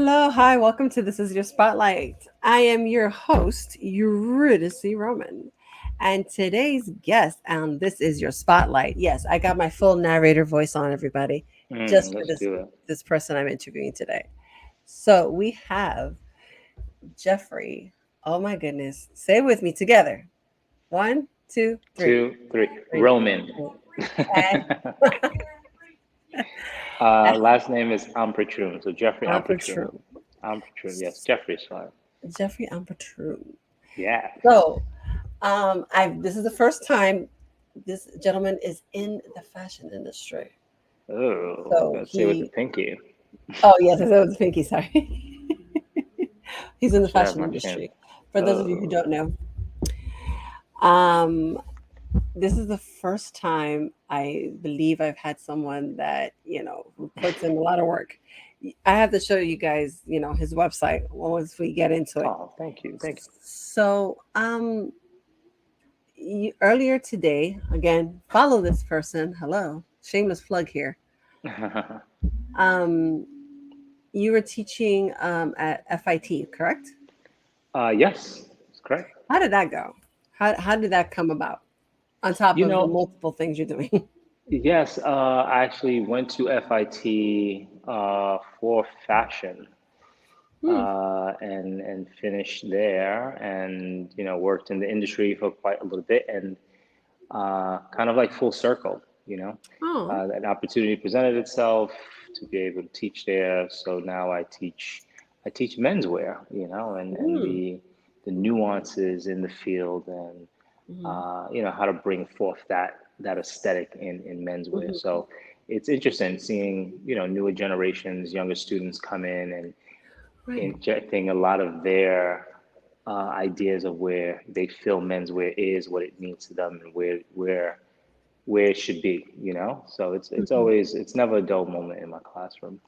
Hello, hi, welcome to This Is Your Spotlight. I am your host, Eurydice Roman. And today's guest on This Is Your Spotlight. Yes, I got my full narrator voice on, everybody, just for Let's this do it. this person I'm interviewing today. So we have Jeffrey. Oh my goodness. Say it with me together. One, two, three. Two, three. Three. Roman. And Last name is Ampratwum. So Jeffrey Ampratwum. Ampratrum. Ampratwum. Yes, Jeffrey's fine. Jeffrey Ampratrum. Yeah. So I this is the first time this gentleman is in the fashion industry. Oh, So let's see with the he, pinky. oh yes, that was Pinky. Sorry, he's in the Should have fashion my chin. industry. For those of you who Oh. don't know, um, this is the first time I believe I've had someone that who puts in a lot of work. I have to show you guys, his website once we get into it. Oh, thank you. Thank So, earlier today, again, follow this person. Hello, shameless plug here. you. Um, you were teaching at FIT, correct? Yes, that's correct. How did that go? How did that come about? On top You of the know, multiple things you're doing. yes, I actually went to FIT for fashion. Hmm. And finished there, and worked in the industry for quite a little bit, and kind of like full circle. Oh. An opportunity presented itself to be able to teach there. So now I teach menswear, and Hmm. the nuances in the field, and Hmm. how to bring forth that aesthetic in menswear. Hmm. So it's interesting seeing newer generations, younger students come in and Right. injecting a lot of their ideas of where they feel menswear is, what it means to them, and where it should be. So it's Mhm. always it's never a dull moment in my classroom.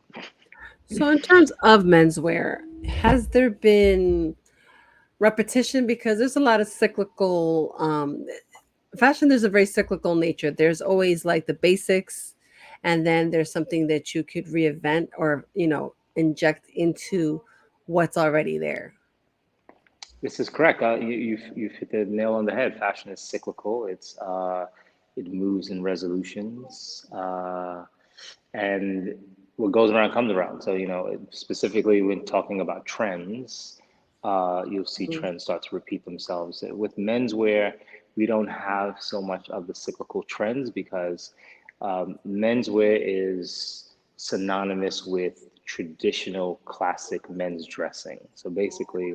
So, in terms of menswear, has there been repetition? Because there's a lot of cyclical fashion. There's a very cyclical nature. There's always like the basics, and then there's something that you could reinvent or inject into what's already there. This is correct. You've hit the nail on the head. Fashion is cyclical. It moves in resolutions, and what goes around comes around. So specifically when talking about trends, you'll see Mhm. trends start to repeat themselves. With menswear, we don't have so much of the cyclical trends because menswear is synonymous with traditional classic men's dressing. So basically,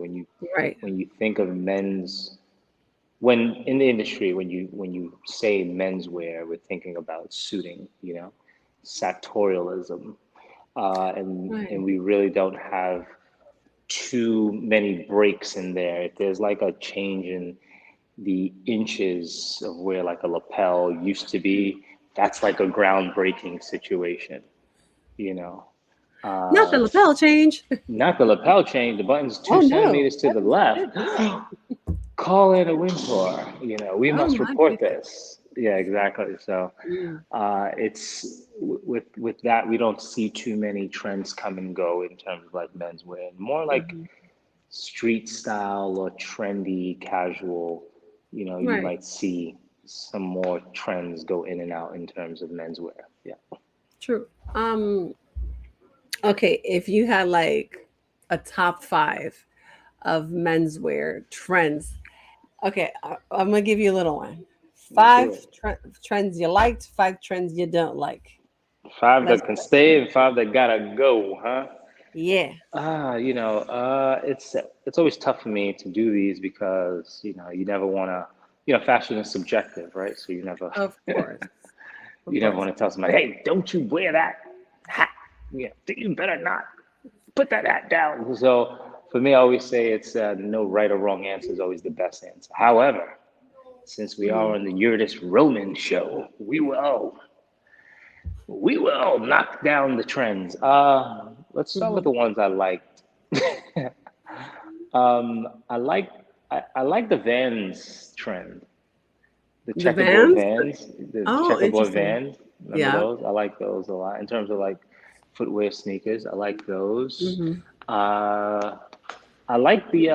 Right. when you think of men's when in the industry, when you say menswear, we're thinking about suiting, sartorialism, and Right. we really don't have too many breaks in there. If there's like a change in the inches of where like a lapel used to be, that's like a groundbreaking situation, you know. Not the Uh, lapel change. Not the lapel change, the button's Oh two no. centimeters to the left. Call in a wind tour. We Oh must my report goodness. this. Yeah, exactly. So Mm. it's with that we don't see too many trends come and go in terms of like menswear. More like Mhm. street style or trendy casual. You Right. might see some more trends go in and out in terms of menswear. Yeah. True. Um. Okay. If you had like a top five of menswear trends. Okay, I'm gonna give you a little one. Let's Five do it. trends you liked, five trends you don't like. Five Let's that can stay and five that gotta go, huh? yeah, It's always tough for me to do these because you never want to. Fashion is subjective, right? So you never of course, of you never course. want to tell somebody, hey, don't you wear that hat? You better not put that hat down. So for me, I always say it's no right or wrong answer is always the best answer. However, since we Mhm. are on the Eurydice Roman show, we will knock down the trends. Let's start with Mhm. the ones I liked. I like the Vans trend, the The checkerboard Vans. Vans, the Oh, checkerboard interesting. Vans. Remember Yeah. those? I like those a lot in terms of like footwear sneakers. I like those. Hmm. Uh, I like the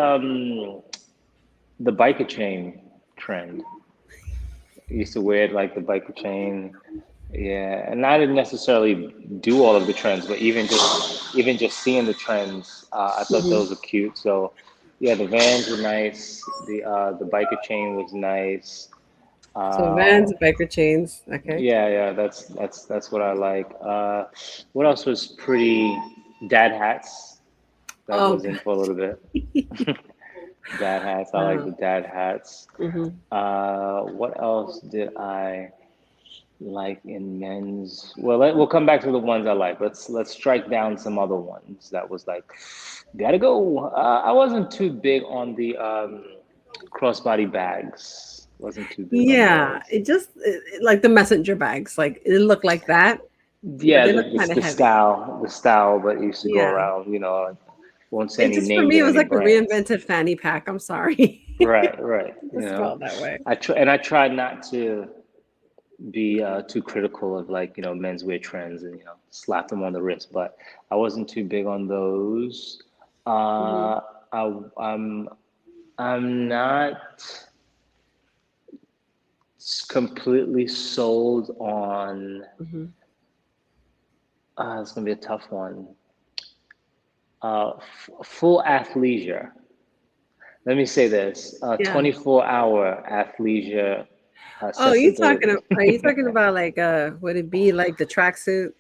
biker chain trend. I used to wear it like the biker chain. Yeah, and I didn't necessarily do all of the trends, but even just seeing the trends, I thought Hmm. those were cute. So, yeah, the Vans were nice. The biker chain was nice. So Uh, Vans, biker chains. Okay. yeah, yeah, that's what I like. What else was pretty? Dad hats. That Oh, was in for a little bit. Dad hats. I like the dad hats. hmm. What else did I like in men's? Well, we'll come back to the ones I like. Let's strike down some other ones that was like, gotta go. I wasn't too big on the crossbody bags. Wasn't too big on Yeah, those. it just like the messenger bags. Like it looked like that, but Yeah, they the, look the kind of the heavy. style, the style that used to go Yeah. around. Won't say It any just for names me, it and was any like a brands. reinvented fanny pack. I'm sorry. Right, right. It just felt that way. I try not to be too critical of like menswear trends and slap them on the wrist, but I wasn't too big on those. Hmm. Uh, I, I'm not completely sold on. Hmm. It's gonna be a tough one. Full athleisure. Let me say this: Yeah. 24-hour athleisure Oh, accessibility. are you talking about like would it be like the tracksuit?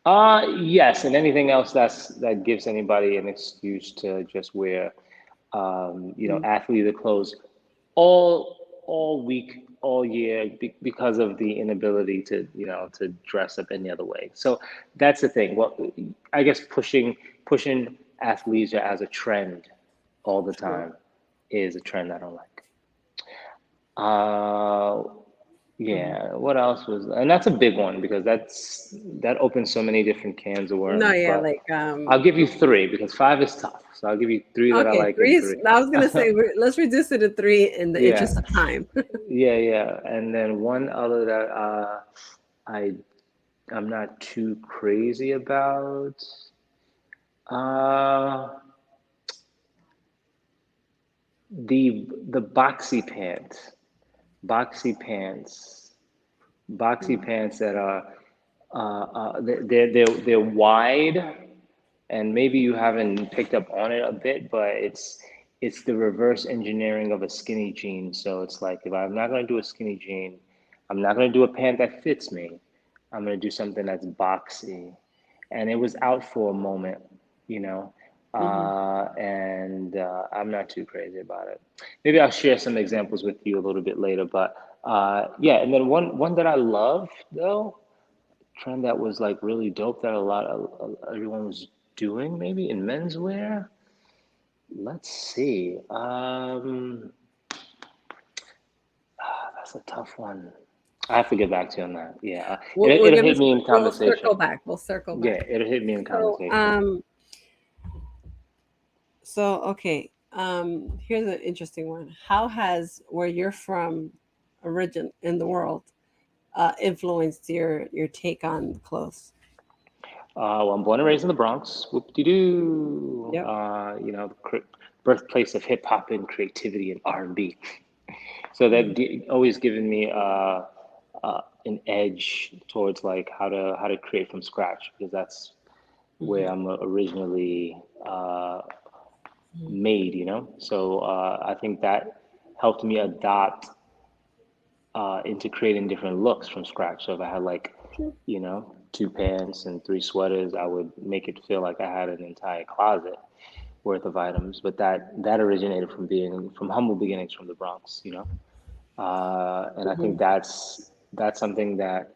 Yes, and anything else that gives anybody an excuse to just wear, Mm-hmm. athleisure clothes all week, all year, because of the inability to dress up any other way. So that's the thing. Well, I guess pushing athleisure as a trend all the True. time is a trend I don't like. Uh, Hmm. yeah, what else was, and that's a big one because that opens so many different cans of No, worms. yeah, But like I'll give you three because five is tough. So I'll give you three that I okay, like and threes. three. I was gonna say let's reduce it to three in the interest Yeah, of time. yeah. And then one other that I I'm not too crazy about. Uh, the boxy pants, boxy Mm. pants that are they're wide, and maybe you haven't picked up on it a bit, but it's the reverse engineering of a skinny jean. So it's like if I'm not gonna do a skinny jean, I'm not gonna do a pant that fits me. I'm gonna do something that's boxy, and it was out for a moment, you know, Hmm. and I'm not too crazy about it. Maybe I'll share some examples with you a little bit later, but yeah. And then one that I love though, trend that was like really dope that a lot of everyone was doing maybe in menswear. Let's see. That's a tough one. I have to get back to you on that. Yeah, it'll hit me in We'll circle conversation. back. We'll circle Yeah, back. it'll hit me in So conversation. okay. Here's an interesting one. How has where you're from, origin in the world, influenced your take on clothes? Well, I'm born and raised in the Bronx. Whoop de doo. Yep. Birthplace of hip hop and creativity and R&B. So Hmm. always given me an edge towards like how to create from scratch because that's where Hmm. I'm originally made. So I think that helped me adopt into creating different looks from scratch. So if I had like, two pants and three sweaters, I would make it feel like I had an entire closet worth of items. But that originated from being from humble beginnings from the Bronx. And I think Hmm. that's something that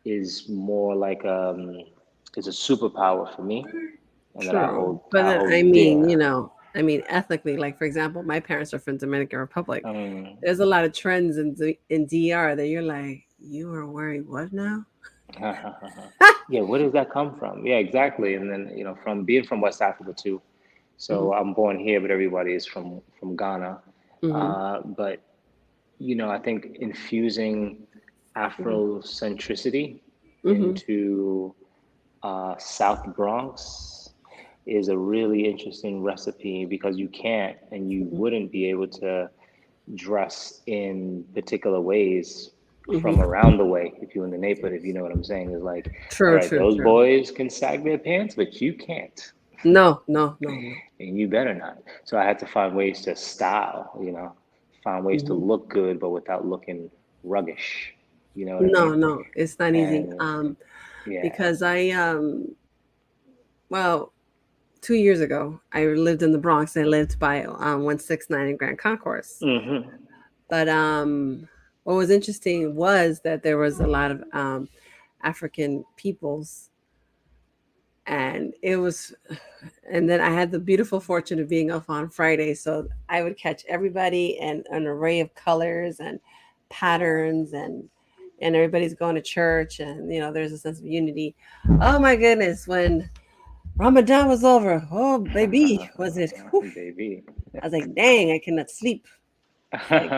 is more like is a superpower for me, and that I True, hold but I then I hold mean, dear. ethically, like for example, my parents are from Dominican Republic. Um, There's a lot of trends in DR that you're like, you are wearing what now? yeah, where does that come from? Yeah, exactly. And then from being from West Africa too. Hmm. So I'm born here, but everybody is from Ghana. Hmm. But I think infusing Hmm. Afrocentricity Hmm. into South Bronx. is a really interesting recipe because you can't and you Mhm. wouldn't be able to dress in particular ways from Mhm. around the way if you're in the neighborhood, if you know what I'm saying. Is like, all True, right, true, those true. boys can sag their pants, but you can't, No, no, no, no. and you better not. So I had to find ways to style, find ways to Mhm. look good, but without looking ruggish. You know what I No, mean? no, it's not easy. And yeah. Because well, 2 years ago, I lived in the Bronx. I lived by 169 in Grand Concourse. Hmm. But what was interesting was that there was a lot of African peoples, and it was, and then I had the beautiful fortune of being off on Friday, so I would catch everybody and an array of colors and patterns, and everybody's going to church, and there's a sense of unity. Oh my goodness, when Ramadan was over, oh baby, was it? Whew, Baby. I was like, dang, I cannot sleep. Like,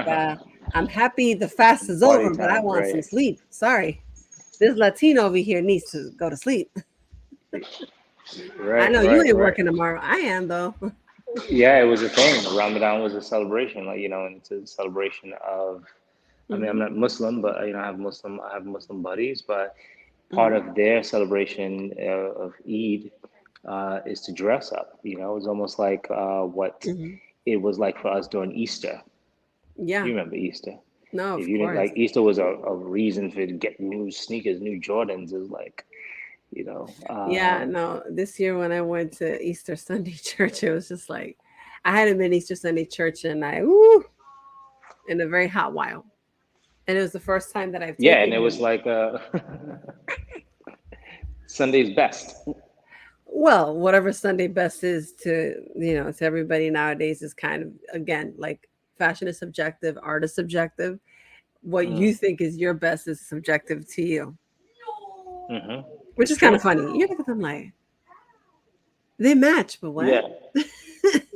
I'm happy the fast is Party over, but I time, want some right? sleep. Sorry, this Latino over here needs to go to sleep. I Right, know you right, ain't right. working tomorrow. I am though. Yeah, it was a thing. Ramadan was a celebration, like, and it's a celebration of, I mean, I'm Hmm. not Muslim, but I have Muslim buddies, but part Hmm. of their celebration of Eid is to dress up. It's almost like what Hmm. it was like for us during Easter. Yeah. You remember Easter? No, If of you didn't course. like Easter was a reason for to get new sneakers, new Jordans is like, you know, Yeah. um, No, this year when I went to Easter Sunday church, it was just like I hadn't been Easter Sunday church and in a very hot while, and it was the first time that I've yeah, taken and it was him. like Sunday's best. Well, whatever Sunday best is to everybody nowadays is kind of, again, like, fashion is subjective, art is subjective. What Mm, you think is your best is subjective to you, which it's is kind true. of funny. You look at them like they match, but what?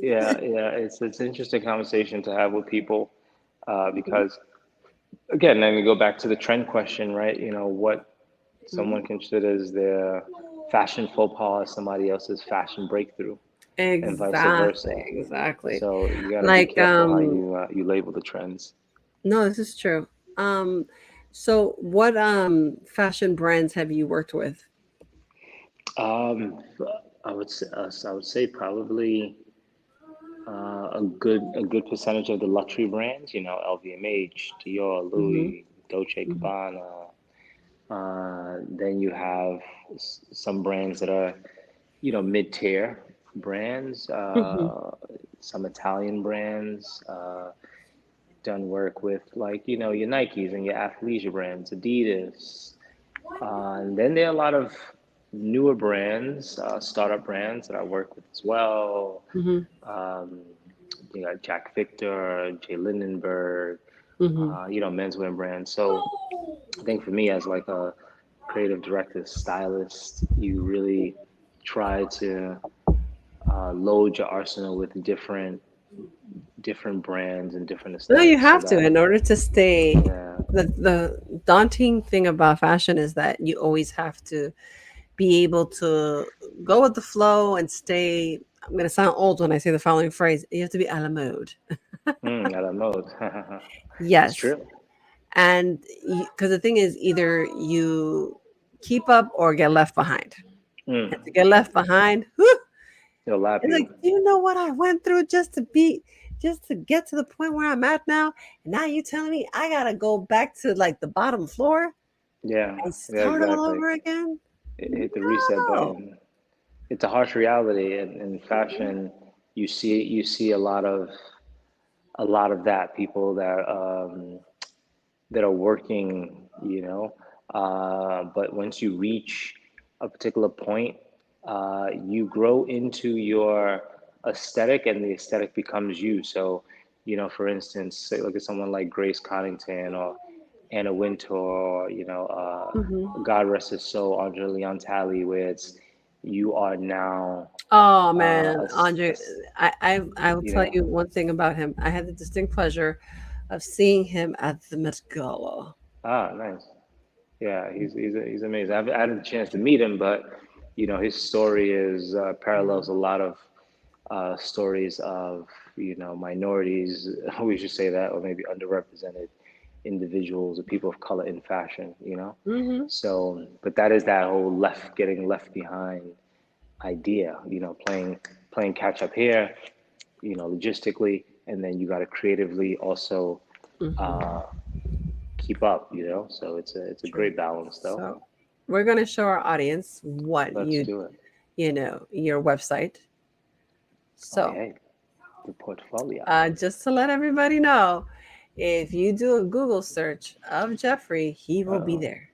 Yeah, yeah. It's an interesting conversation to have with people Hmm. because again, then we go back to the trend question, right? What Hmm. someone considers their fashion faux pas is somebody else's fashion breakthrough, and vice Exactly, versa. exactly. So you got to be Like, careful how you label the trends. no, this is true. Um, so what fashion brands have you worked with? Um, I would say probably a good percentage of the luxury brands. LVMH, Dior, Hmm. Louis, Dolce Hmm. Gabbana. Then you have some brands that are, mid-tier brands. Hmm. Some Italian brands. Done work with like your Nikes and your athleisure brands, Adidas. And then there are a lot of newer brands, startup brands that I work with as well. Hmm. Um, you got Jack Victor, Jay Lindenberg, Hmm. menswear brands. So I think for me as like a creative director, stylist, you really try to load your arsenal with different brands and different No, you aesthetics so have to that in order to stay. yeah. The daunting thing about fashion is that you always have to be able to go with the flow and stay. I'm going to sound old when I say the following phrase. You have to be a la mode. Out of mode. It's Yes. true. And because the thing is, either you keep up or get left behind. Mm, And to get left behind, whew, it'll lap it's like, you. do you know what I went through just to get to the point where I'm at now? And now you telling me I gotta go back to like the bottom floor Yeah, and yeah, start all exactly. over again? Hit the reset No. button. It's a harsh reality in fashion. You see a lot of that people that are working, but once you reach a particular point, you grow into your aesthetic and the aesthetic becomes you. So, for instance, say look at someone like Grace Coddington or Anna Wintour, or, Hmm. God rest his soul, Andre Leon Talley, where it's you are now, Oh uh, man, a, s- a Andre, s- I will you tell know, you one thing about him. I had the distinct pleasure of seeing him at the Met Gala. nice. Yeah, he's amazing. I haven't had a chance to meet him, but his story is Mm-hmm. parallels a lot of stories of minorities. We should say that, or maybe underrepresented individuals or people of color in fashion. Mm-hmm. So, but that is that whole getting left behind idea. Playing catch up here, logistically, and then you got to creatively also Mm-hmm. keep up. So it's a True. great balance, though. So we're going to show our audience what Let's do it. your website. Oh, So hey, the portfolio. just to let everybody know, if you do a Google search of Jeffrey, he Uh will be oh. there.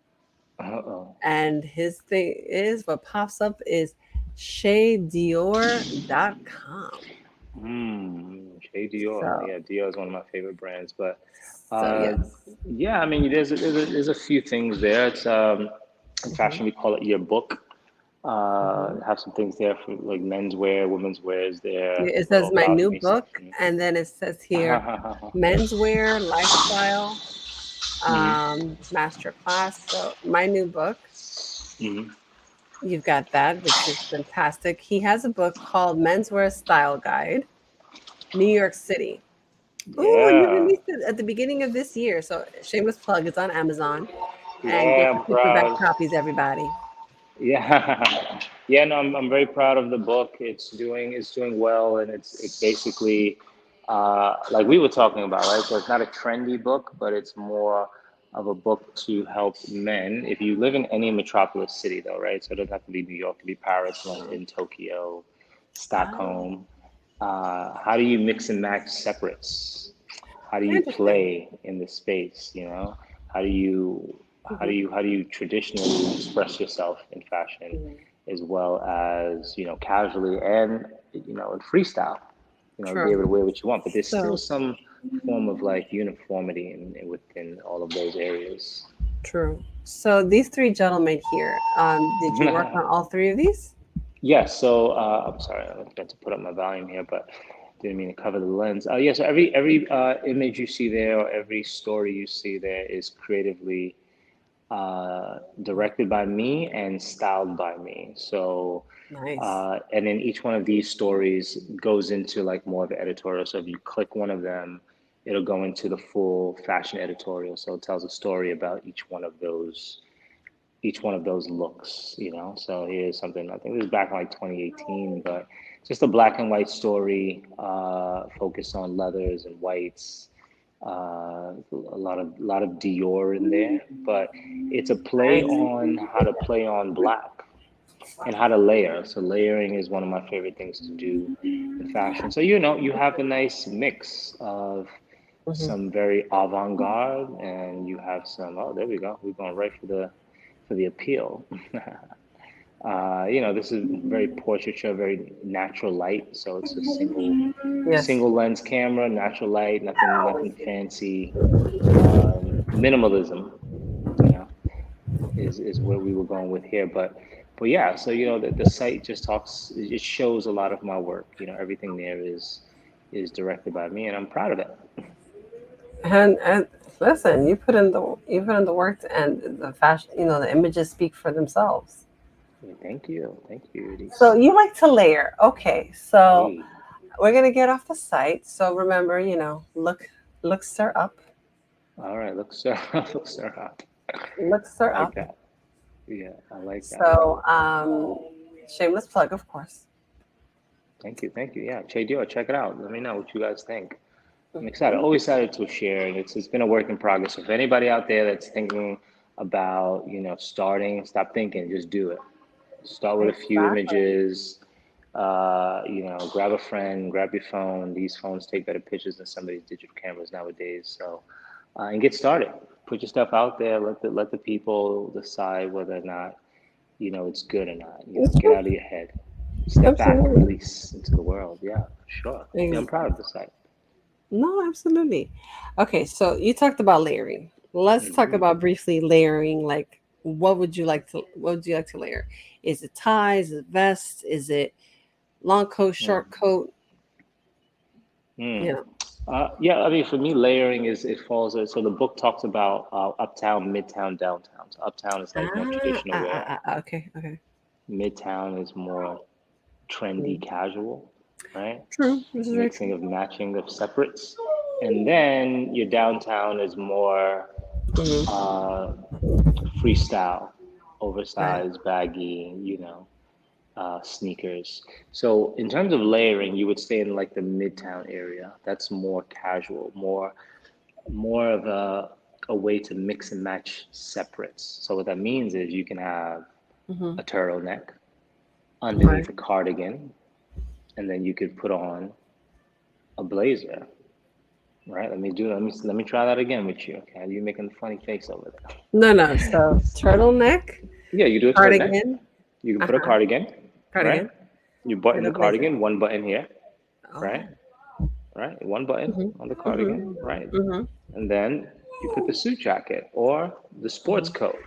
Uh oh. And his thing is what pops up is shaydior.com. Jay Dior. So, Yeah, Dior is one of my favorite brands. But so uh, yes. yeah, I mean, there's a few things there. It's in Hmm. fashion we call it your book. Hmm. Have some things there for like menswear, women's wear is there, It all says my about new me book, section. and then it says here menswear lifestyle Mhm. master class. So my new book, Mhm. you've got that, which is fantastic. He has a book called Menswear Style Guide, New York City. Oh, and he Yeah, released it at the beginning of this year. So shameless plug, it's on Amazon. And get yeah, your I'm paperback proud. copies, everybody. Yeah, yeah. No, I'm very proud of the book. It's doing well, and it's basically like we were talking about, right? So it's not a trendy book, but it's more of a book to help men. If you live in any metropolis city, though, right? So it doesn't have to be New York. It could be Paris, London, Tokyo, Oh, Stockholm. How do you mix and match separates? How do you interesting. play in the space? How do you how do Hmm. you how do you traditionally express yourself in fashion, Hmm. as well as casually and in freestyle, be True. able to wear what you want, but there's still So some form of like uniformity within all of those areas. true. So these three gentlemen here, did you work on all three of these? Yes, so I'm sorry, I meant to put up my volume here, but didn't mean to cover the lens. Yeah, so every image you see there, or every story you see there, is creatively directed by me and styled by me. So, Nice. and then each one of these stories goes into like more of an editorial. So if you click one of them, it'll go into the full fashion editorial. So it tells a story about each one of those looks. So here's something, I think this is back in like 2018, but just a black and white story, focused on leathers and whites, a lot of Dior in there, but it's a play Nice. on how to play on black and how to layer. So layering is one of my favorite things to do in fashion. So you have a nice mix of Hmm. some very avant-garde, and you have some. Oh, there we go. We're going right for the appeal. This is very portraiture, very natural light. So it's a single Yes. single lens camera, natural light, nothing fancy. Minimalism, you know, is where we were going with here. But yeah, so the site just talks. It shows a lot of my work. Everything there is directed by me, and I'm proud of it. And listen, you put in the work, and the fashion. The images speak for themselves. Yeah, thank you, So Elise. you like to layer. Okay, so Hey, we're gonna get off the site. So remember, looks are up. all right, look, sir, look, sir, Looks I are like up. that. Yeah, I like that. So shameless plug, of course. Thank you. Yeah, Che Dio, check it out. Let me know what you guys think. I'm excited. Always excited to share, and it's been a work in progress. So if anybody out there that's thinking about starting, stop thinking, just do it. Start with a few Exactly. images. Grab a friend, grab your phone. These phones take better pictures than some of these digital cameras nowadays. So, and get started. Put your stuff out there. Let the people decide whether or not it's good or not. It's Get true. out of your head. Step back and Absolutely. release into the world. Yeah, for sure. Yeah, I'm Ex- proud of the site. No, absolutely. Okay, so you talked about layering. Let's talk Hmm. about briefly layering. Like, what would you like to layer? Is it ties? Is it vest? Is it long coat, short coat? Mm. You know. Yeah, I mean, for me, layering it falls. So the book talks about uptown, midtown, downtown. So uptown is like more traditional wear. Okay, okay. Midtown is more trendy Mm. casual, right? True. This is very Mixing true. of matching of separates. And then your downtown is more Hmm. uh, freestyle, Right. oversized, baggy, sneakers. So in terms of layering, you would stay in like the Midtown area. That's more casual, more of a way to mix and match separates. So what that means is you can have Hmm. a turtleneck Right. underneath a cardigan, and then you could put on a blazer. Right? Let me try that again with you. Okay, you making a funny face over there. No, no. So turtleneck, Yeah, you do a turtleneck. cardigan, You can put a uh-huh, cardigan, right? cardigan, You button and the a blazer. cardigan, one button here, right? Oh. Right? One button Hmm. on the Hmm. cardigan, right? Hmm. And then you put the suit jacket or the sports Hmm. coat,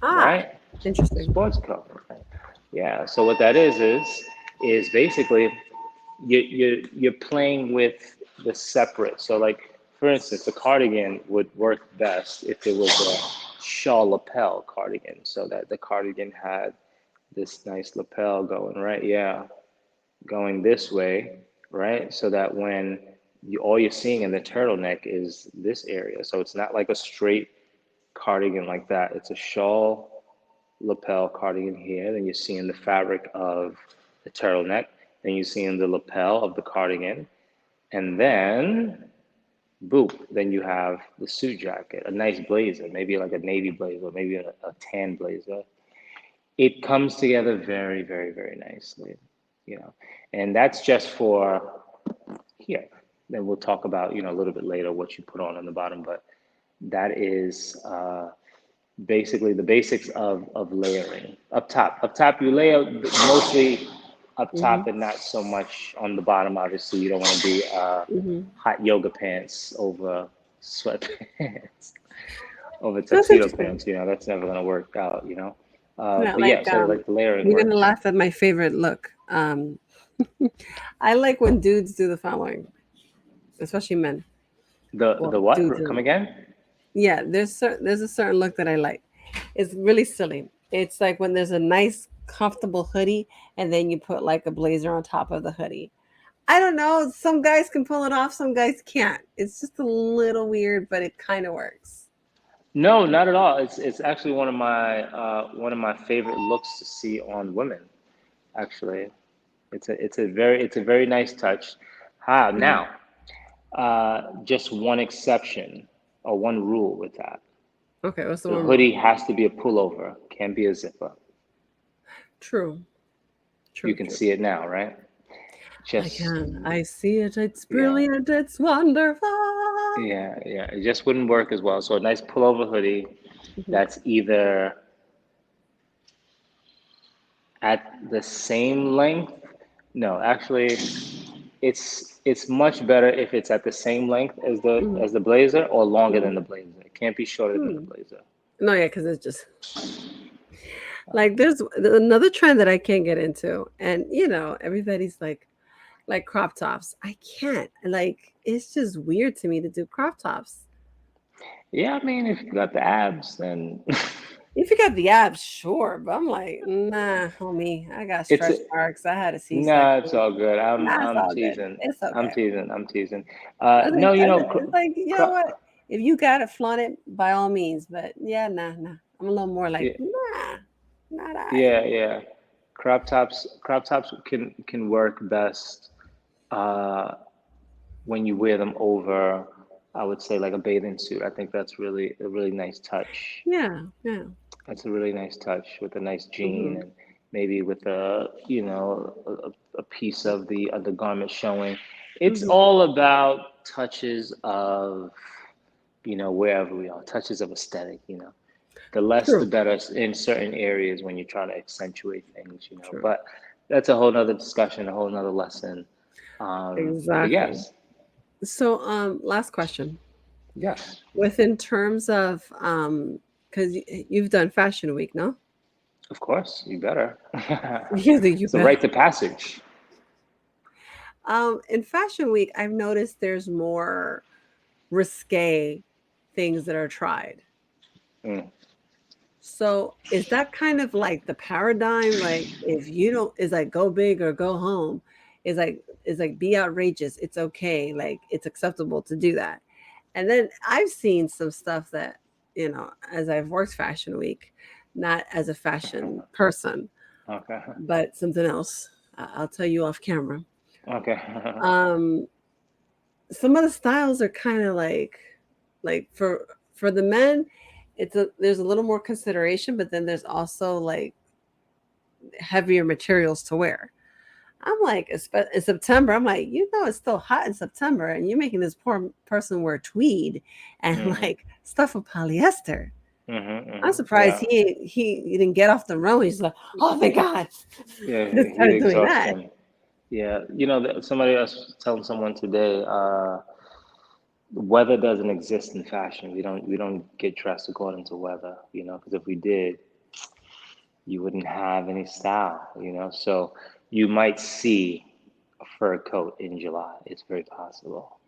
Ah, right? interesting. Sports coat. Right? Yeah. So what that is basically you're playing with the separate. So like for instance, the cardigan would work best if it was a shawl lapel cardigan, so that the cardigan had this nice lapel going right, yeah, going this way, right, so that when all you're seeing in the turtleneck is this area, so it's not like a straight cardigan like that. It's a shawl lapel cardigan here, then you're seeing the fabric of the turtleneck, then you're seeing the lapel of the cardigan, and then boom, then you have the suit jacket, a nice blazer, maybe like a navy blazer, maybe a tan blazer. It comes together very, very, very nicely, you know. And that's just for here. Then we'll talk about, a little bit later what you put on the bottom, but that is basically the basics of layering. Up top, you lay out mostly up top Hmm. and not so much on the bottom. Obviously, you don't want to be Hmm. hot yoga pants over sweatpants, over That's tuxedo interesting. pants. That's never going to work out. Yeah, But yeah, like so like the layering you're gonna works. laugh at my favorite look. I like when dudes do the following, especially men. The Well, dudes. what? Come again? Yeah, there's a certain look that I like. It's really silly. It's like when there's a nice, comfortable hoodie, and then you put like a blazer on top of the hoodie. I don't know. Some guys can pull it off, some guys can't. It's just a little weird, but it kind of works. No, not at all. It's actually one of my favorite looks to see on women. Actually, it's a very nice touch. Mhm. Now, just one exception or one rule with that. Okay, what's the The one rule? hoodie has to be a pullover, can't be a zipper. True, You true, can true. see it now, right? I Just can. I see it. It's yeah, brilliant. It's wonderful. yeah. It just wouldn't work as well. So a nice pullover hoodie Mhm. that's either at the same length. No, actually, it's much better if it's at the same length as the Mhm. as the blazer or longer Mhm. than the blazer. It can't be shorter than the Hmm. blazer. No, yeah, because it's just like there's another trend that I can't get into, and everybody's like crop tops. I can't. Like it's just weird to me to do crop tops. Yeah, I mean, if you got the abs, then If you got the abs, sure, but I'm like, nah, homie. I got it's stretch marks. I had a nah, it's C-section. all good. I'm Nah, it's I'm all good. teasing. It's I'm okay. teasing. I'm teasing. I No, think it's like, you know cro- what? If you got it, flaunt it by all means. But yeah, nah, nah. I'm a little more like, yeah, nah, not I. yeah. Crop tops can work best uh, when you wear them over, I would say like a bathing suit. I think that's really a really nice touch. Yeah, yeah. That's a really nice touch with a nice jean Hmm. and maybe with a piece of the undergarment showing. It's Hmm. all about touches of wherever we are, touches of aesthetic. The less the True, better in certain areas when you're trying to accentuate things. true. But that's a whole nother discussion, a whole nother lesson. But Exactly. yes, So, last question. yes, Within terms of, because you've done Fashion Week, no? of course, you better. Yeah, that you It's a bet. rite of passage. In Fashion Week, I've noticed there's more risque things that are tried. Mm. So is that kind of like the paradigm? Like if you don't, is like go big or go home. Is like be outrageous. It's okay. Like it's acceptable to do that. And then I've seen some stuff that, as I've worked Fashion Week, not as a fashion person, Okay. but something else. I'll tell you off camera. Okay. Um, some of the styles are kind of like for the men, there's a little more consideration, but then there's also like heavier materials to wear. I'm like, in September, I'm like, it's still hot in September, and you're making this poor person wear tweed and Hmm. like stuff of polyester. Hmm. I'm Hmm. surprised Yeah. he didn't get off the runway. He's like, oh thank God, Yeah. just Heat started doing that. exhaustion. Yeah. Somebody else was telling someone today, weather doesn't exist in fashion. We don't get dressed according to weather, because if we did, you wouldn't have any style, So you might see a fur coat in July. It's very possible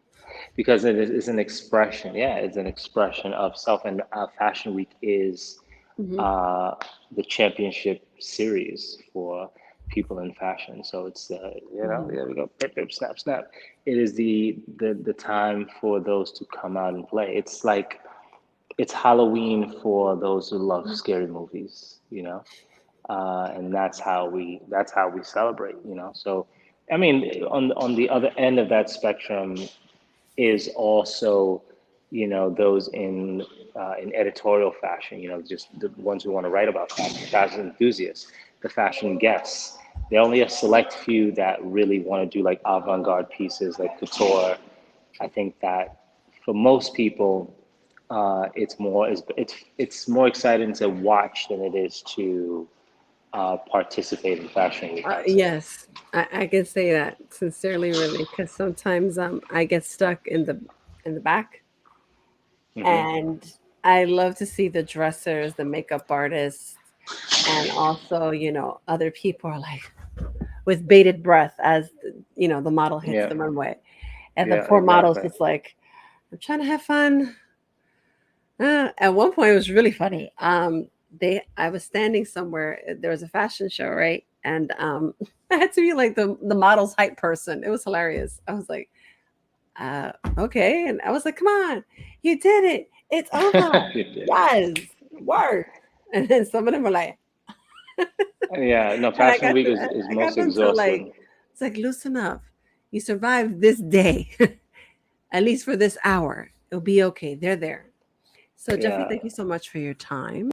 because it's an expression. Yeah, it's an expression of self. And Fashion Week is Hmm. uh, the championship series for people in fashion. So it's Hmm. there we go, pip, pip, snap, snap. It is the time for those to come out and play. It's like it's Halloween for those who love scary movies, and that's how we celebrate. So, I mean, on the other end of that spectrum is also, those in editorial fashion, just the ones who want to write about fashion, fashion enthusiasts, the fashion guests. There are only a select few that really want to do like avant-garde pieces, like couture. I think that for most people, it's more exciting to watch than it is to participate in Fashion Week, I'd say. Yes, I can say that sincerely, really, because sometimes I get stuck in the back, Hmm. and I love to see the dressers, the makeup artists, and also other people are like with bated breath as the model hits Yeah, the runway, and the yeah, poor model's exactly. just like, I'm trying to have fun. At one point, it was really funny. I was standing somewhere. There was a fashion show, right? And I had to be like the model's hype person. It was hilarious. I was like, uh, okay, and I was like, come on, you did it. It's over. You did it. Yes, work. And then some of them were like, Yeah, no, and I Fashion got Week to, is I got most them to like, exhausting. it's like loosen up. You survived this day, at least for this hour. It'll be okay. They're there. So Jeffrey, Yeah, thank you so much for your time.